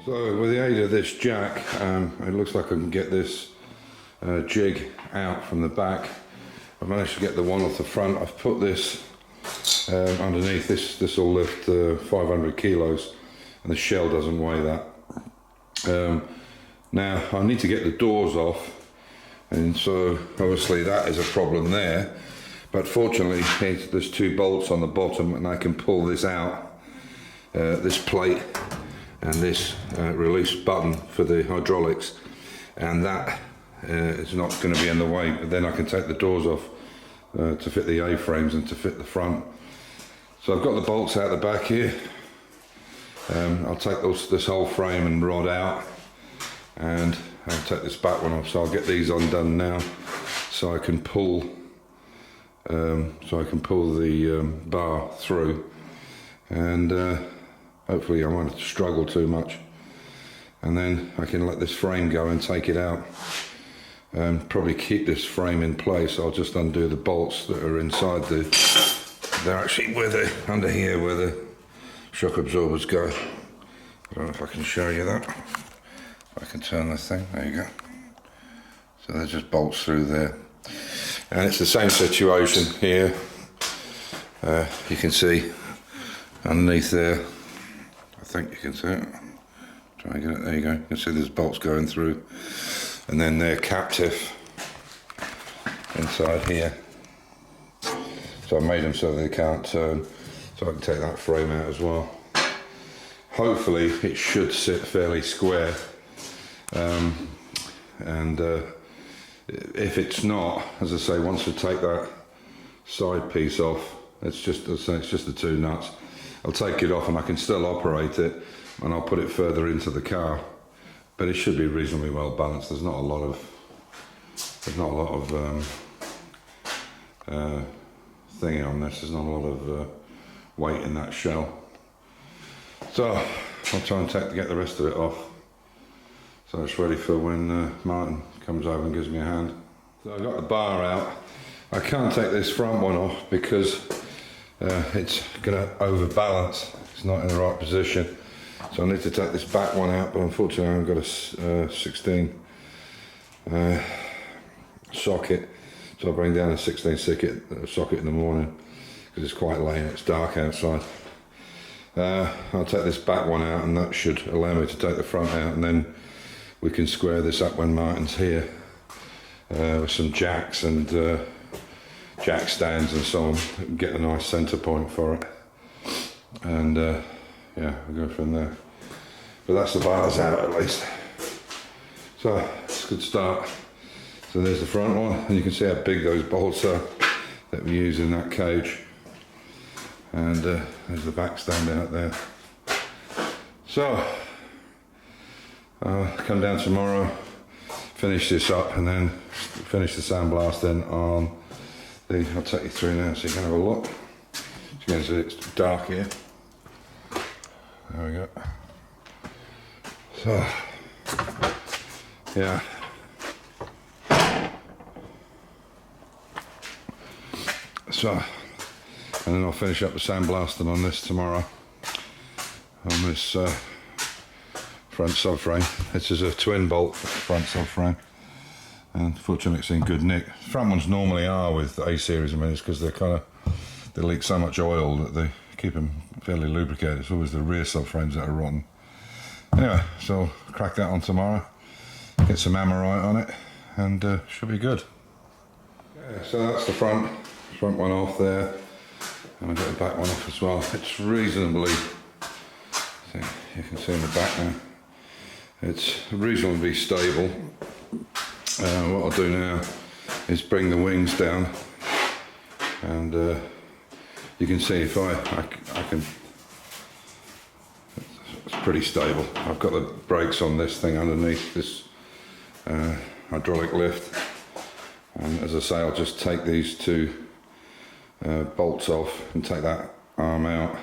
So with the aid of this jack, it looks like I can get this jig out from the back. I've managed to get the one off the front. I've put this underneath. This will lift 500 kilos and the shell doesn't weigh that. Now I need to get the doors off, and so obviously that is a problem there, but fortunately there's two bolts on the bottom and I can pull this out, this plate and this release button for the hydraulics, and that is not going to be in the way. But then I can take the doors off to fit the A-frames and to fit the front. So I've got the bolts out the back here. I'll take this whole frame and rod out, and I'll take this back one off. So I'll get these undone now, so I can pull the bar through, and hopefully I won't struggle too much, and then I can let this frame go and take it out. Probably keep this frame in place. I'll just undo the bolts that are inside they're actually under here where the shock absorbers go. I don't know if I can show you that. I can turn this thing, there you go. So they're just bolts through there. And it's the same situation here. You can see underneath there, I think you can see it. Try and get it, there you go. You can see there's bolts going through. And then they're captive inside here. So I made them so they can't turn, so I can take that frame out as well. Hopefully it should sit fairly square, and if it's not, as I say, once I take that side piece off, it's just the two nuts. I'll take it off and I can still operate it, and I'll put it further into the car. But it should be reasonably well balanced. There's not a lot of thingy on this. There's not a lot of weight in that shell. So I'll try and get the rest of it off, so it's ready for when Martin comes over and gives me a hand. So I've got the bar out. I can't take this front one off because it's going to overbalance. It's not in the right position. So I need to take this back one out, but unfortunately I've got a 16 socket. So I'll bring down a 16 socket in the morning because it's quite late and it's dark outside. I'll take this back one out, and that should allow me to take the front out, and then we can square this up when Martin's here with some jacks and jack stands and so on, and get a nice centre point for it. And yeah, we'll go from there. But that's the bars out at least. So it's a good start. So there's the front one, and you can see how big those bolts are that we use in that cage. And there's the back stand out there. So I'll come down tomorrow, finish this up, and then finish the sandblasting on the. I'll take you through now so you can have a look. You can see it's dark here. There we go. So, yeah. So, and then I'll finish up the sandblasting on this tomorrow, on this front subframe. This is a twin bolt front subframe, and fortunately it's in good nick. Front ones normally are with A-series, I mean, it's because they leak so much oil that they keep them fairly lubricated. It's always the rear subframes that are rotten. Anyway, so I'll crack that on tomorrow, get some amorite on it, and should be good. Yeah, so that's the front one off there, and I've got the back one off as well. It's reasonably, I think you can see in the back now, it's reasonably stable. What I'll do now is bring the wings down, and you can see if I can, it's pretty stable. I've got the brakes on this thing underneath this hydraulic lift, and as I say, I'll just take these two bolts off and take that arm out.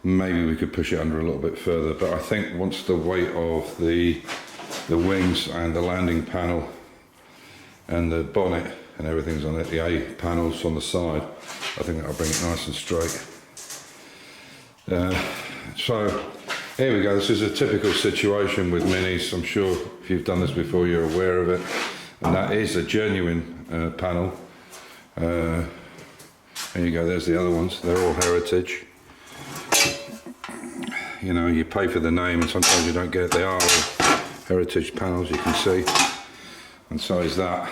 Maybe we could push it under a little bit further, but I think once the weight of the wings and the landing panel and the bonnet and everything's on it, the A panels on the side, I think that'll bring it nice and straight. So Here we go, this is a typical situation with minis. I'm sure if you've done this before you're aware of it, and that is a genuine panel. There you go, there's the other ones, they're all heritage. You know, you pay for the name and sometimes you don't get it. They are all heritage panels, you can see, and so is that.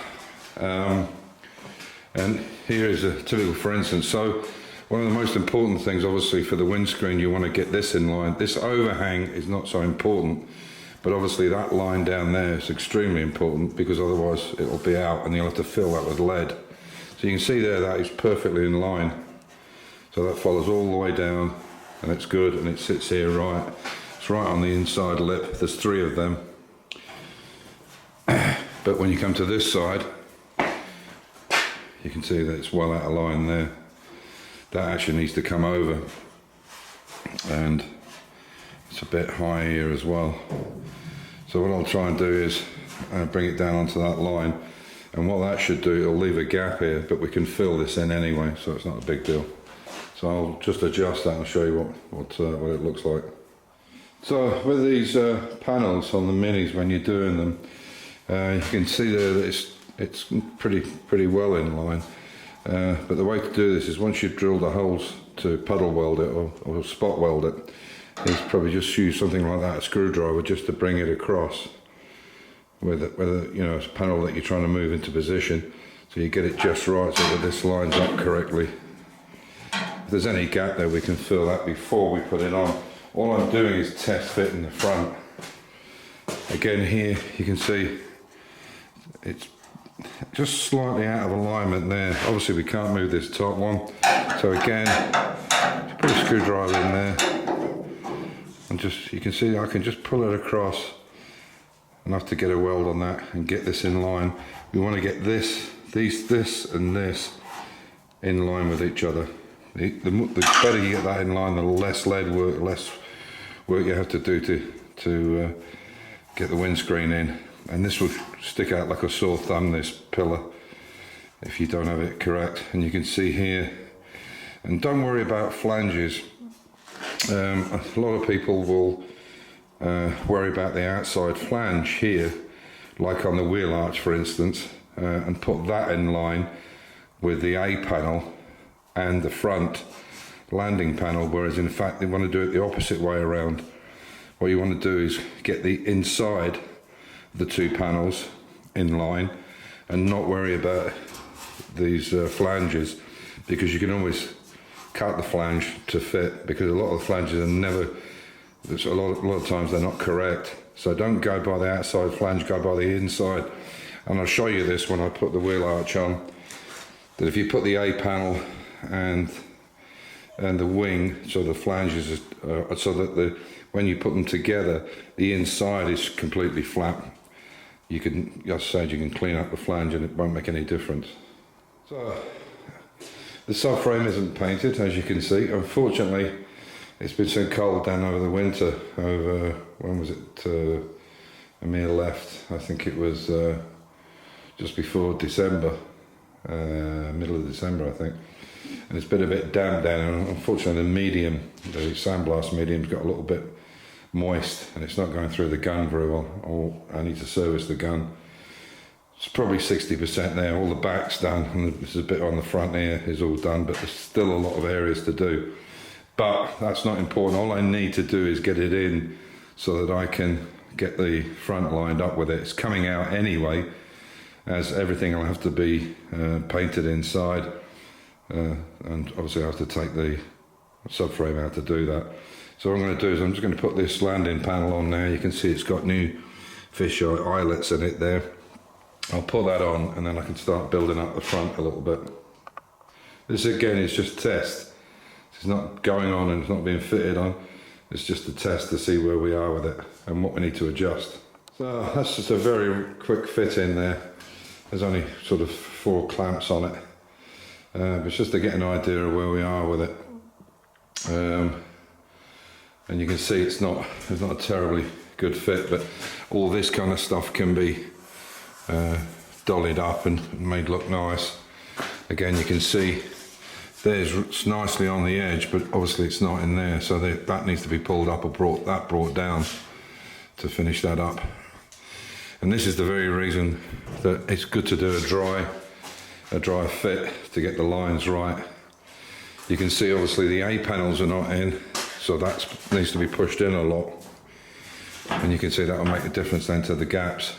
And here is a typical, for instance. So one of the most important things, obviously, for the windscreen, you want to get this in line. This overhang is not so important, but obviously that line down there is extremely important, because otherwise it'll be out and you'll have to fill that with lead. So you can see there that is perfectly in line. So that follows all the way down, and it's good, and it sits here right. It's right on the inside lip. There's 3 of them. But when you come to this side, you can see that it's well out of line there. That actually needs to come over, and it's a bit high here as well. So what I'll try and do is bring it down onto that line, and what that should do, it'll leave a gap here, but we can fill this in anyway, so it's not a big deal. So I'll just adjust that and show you what it looks like. So with these panels on the minis, when you're doing them, you can see there that it's pretty well in line. But the way to do this is, once you've drilled the holes to puddle weld it or spot weld it, is probably just use something like that, a screwdriver, just to bring it across with you know, a panel that you're trying to move into position, so you get it just right so that this lines up correctly. If there's any gap there, we can fill that before we put it on. All I'm doing is test fit in the front. Again, here you can see it's just slightly out of alignment there. Obviously we can't move this top one, so again, put a screwdriver in there, and just, you can see I can just pull it across enough to get a weld on that and get this in line. We want to get this and this in line with each other. The better you get that in line, the less lead work, less work you have to do to get the windscreen in. And this will stick out like a sore thumb, this pillar, if you don't have it correct. And you can see here, and don't worry about flanges. A lot of people will worry about the outside flange here, like on the wheel arch for instance, and put that in line with the A panel and the front landing panel, whereas in fact they want to do it the opposite way around. What you want to do is get the inside the 2 panels in line and not worry about these flanges, because you can always cut the flange to fit, because a lot of the flanges are never, a lot of times they're not correct. So don't go by the outside flange, go by the inside. And I'll show you this when I put the wheel arch on, that if you put the A panel and the wing, so the flanges so that when you put them together, the inside is completely flat. You can, as I said, you can clean up the flange and it won't make any difference. So the subframe isn't painted, as you can see. Unfortunately, it's been so cold down over the winter. Over, when was it? Amir left. I think it was just before December, middle of December, I think. And it's been a bit damp down, and unfortunately the sandblast medium's got a little bit moist, and it's not going through the gun very well. I need to service the gun. It's probably 60% there. All the back's done, and there's a bit on the front here is all done, but there's still a lot of areas to do. But that's not important. All I need to do is get it in so that I can get the front lined up with it. It's coming out anyway, as everything will have to be painted inside. And obviously I have to take the subframe out to do that. So what I'm going to do is I'm just going to put this landing panel on now. You can see it's got new fisheye eyelets in it there. I'll put that on, and then I can start building up the front a little bit. This again is just test. It's not going on and it's not being fitted on. It's just a test to see where we are with it and what we need to adjust. So that's just a very quick fit in there. There's only sort of 4 clamps on it. But it's just to get an idea of where we are with it. And you can see it's not a terribly good fit, but all this kind of stuff can be dollied up and made look nice. Again, you can see there's nicely on the edge, but obviously it's not in there, so that needs to be pulled up or brought down to finish that up. And this is the very reason that it's good to do a dry fit to get the lines right. You can see obviously the A panels are not in, so that needs to be pushed in a lot. And you can see that will make a difference then to the gaps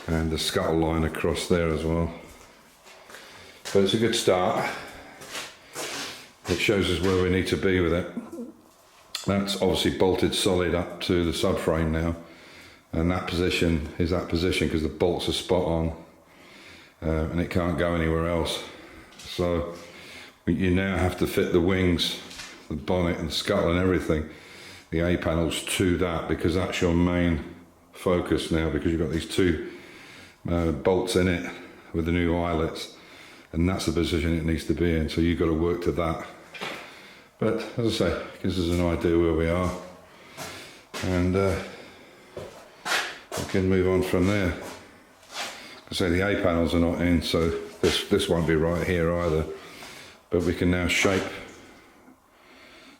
and the scuttle line across there as well. But it's a good start. It shows us where we need to be with it. That's obviously bolted solid up to the subframe now, and that position is that position because the bolts are spot on, and it can't go anywhere else. So you now have to fit the wings, the bonnet and the scuttle and everything, the A panels to that, because that's your main focus now, because you've got these two bolts in it with the new eyelets, and that's the position it needs to be in, so you've got to work to that. But as I say, it gives us an idea where we are, and we can move on from there. I say the A panels are not in, so this won't be right here either, but we can now shape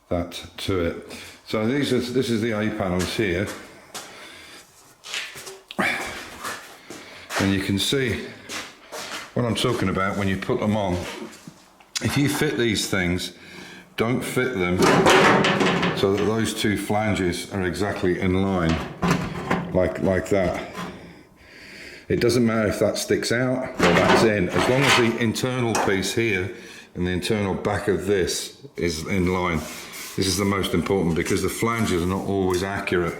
that to it. So this is the A panels here, and you can see what I'm talking about when you put them on. If you fit these things, don't fit them so that those two flanges are exactly in line, like that. It doesn't matter if that sticks out or that's in, as long as the internal piece here and the internal back of this is in line. This is the most important, because the flanges are not always accurate,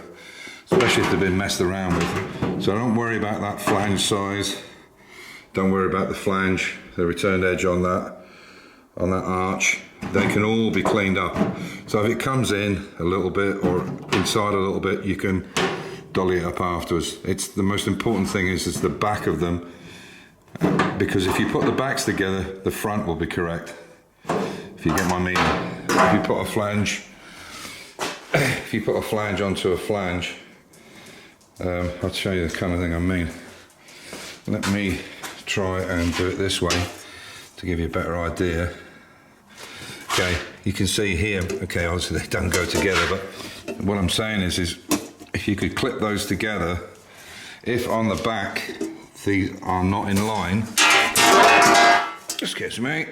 especially if they've been messed around with. So don't worry about that flange size. Don't worry about the flange, the returned edge on that arch. They can all be cleaned up. So if it comes in a little bit or inside a little bit, you can dolly it up afterwards. It's the most important thing is the back of them, because if you put the backs together, the front will be correct. If you get my meaning. If you put a flange onto a flange, I'll show you the kind of thing I mean. Let me try and do it this way to give you a better idea. Okay, you can see here, okay, obviously they don't go together, but what I'm saying is if you could clip those together, if on the back these are not in line, excuse me,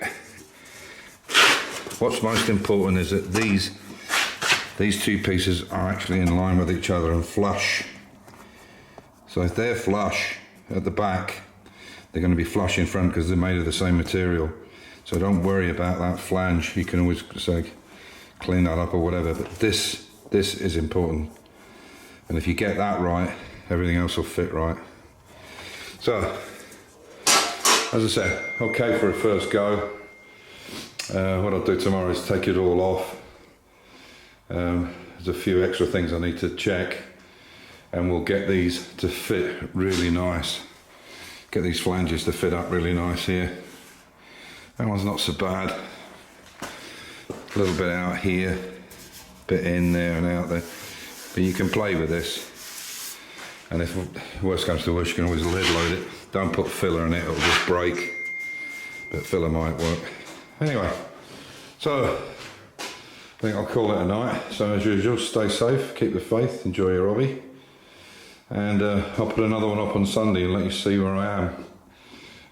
what's most important is that these two pieces are actually in line with each other and flush. So if they're flush at the back, they're going to be flush in front because they're made of the same material. So don't worry about that flange. You can always say clean that up or whatever, but this is important. And if you get that right, everything else will fit right. So, as I said, okay for a first go. What I'll do tomorrow is take it all off. There's a few extra things I need to check, and we'll get these to fit really nice. Get these flanges to fit up really nice here. That one's not so bad. A little bit out here, bit in there and out there. But you can play with this. And if worst comes to worst, you can always lid load it. Don't put filler in it, it'll just break. But filler might work. Anyway, so I think I'll call it a night. So as usual, stay safe, keep the faith, enjoy your hobby. And I'll put another one up on Sunday and let you see where I am.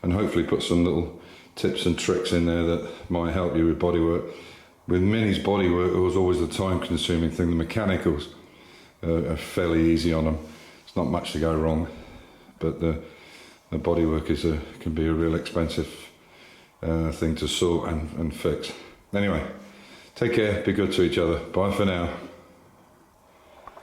And hopefully put some little tips and tricks in there that might help you with bodywork. With Minnie's bodywork, it was always the time-consuming thing. The mechanicals are fairly easy on them. It's not much to go wrong, but the bodywork can be a real expensive thing to sort and fix. Anyway, take care, be good to each other. Bye for now.